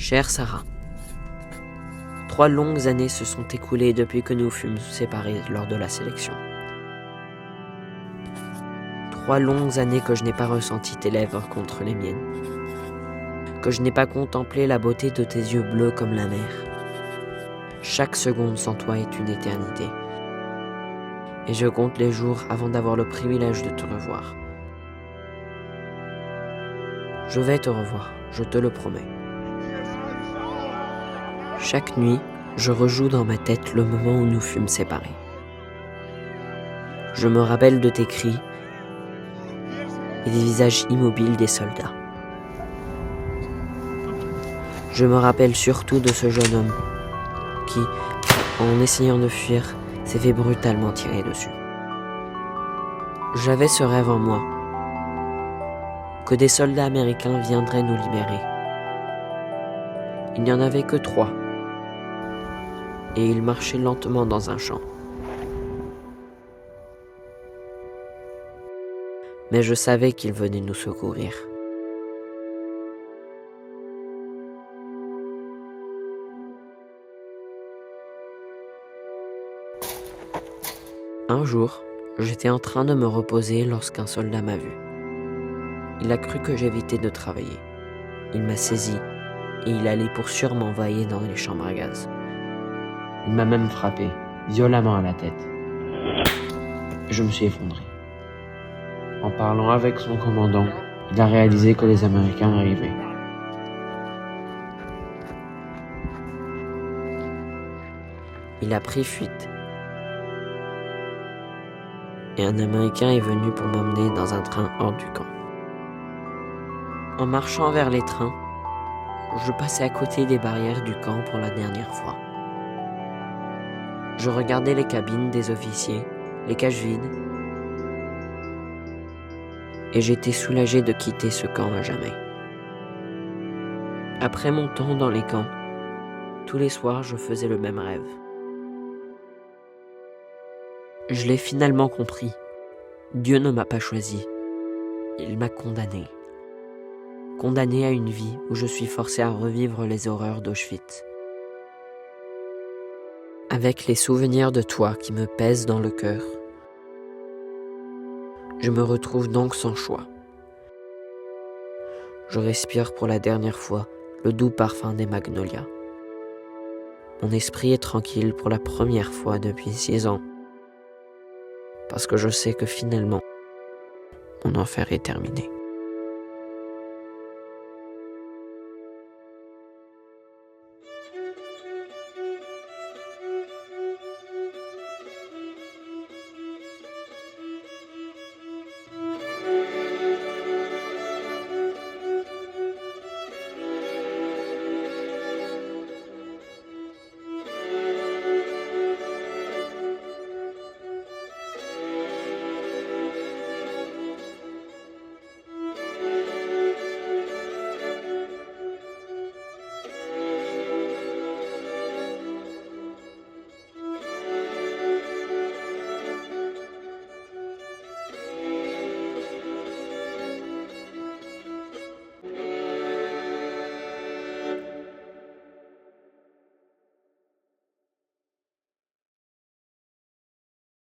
Chère Sarah, 3 longues années se sont écoulées depuis que nous fûmes séparés lors de la sélection. 3 longues années que je n'ai pas ressenti tes lèvres contre les miennes, que je n'ai pas contemplé la beauté de tes yeux bleus comme la mer. Chaque seconde sans toi est une éternité, et je compte les jours avant d'avoir le privilège de te revoir. Je vais te revoir, je te le promets. Chaque nuit, je rejoue dans ma tête le moment où nous fûmes séparés. Je me rappelle de tes cris et des visages immobiles des soldats. Je me rappelle surtout de ce jeune homme qui, en essayant de fuir, s'est fait brutalement tirer dessus. J'avais ce rêve en moi, que des soldats américains viendraient nous libérer. Il n'y en avait que 3, et ils marchaient lentement dans un champ. Mais je savais qu'ils venaient nous secourir. Un jour, j'étais en train de me reposer lorsqu'un soldat m'a vu. Il a cru que j'évitais de travailler. Il m'a saisi et il allait pour sûr m'envoyer dans les chambres à gaz. Il m'a même frappé, violemment à la tête. Je me suis effondré. En parlant avec son commandant, il a réalisé que les Américains arrivaient. Il a pris fuite. Et un Américain est venu pour m'emmener dans un train hors du camp. En marchant vers les trains, je passais à côté des barrières du camp pour la dernière fois. Je regardais les cabines des officiers, les cages vides, et j'étais soulagé de quitter ce camp à jamais. Après mon temps dans les camps, tous les soirs je faisais le même rêve. Je l'ai finalement compris. Dieu ne m'a pas choisi. Il m'a condamné. Condamné à une vie où je suis forcé à revivre les horreurs d'Auschwitz. Avec les souvenirs de toi qui me pèsent dans le cœur, je me retrouve donc sans choix. Je respire pour la dernière fois le doux parfum des magnolias. Mon esprit est tranquille pour la première fois depuis 6 ans. Parce que je sais que finalement, mon enfer est terminé.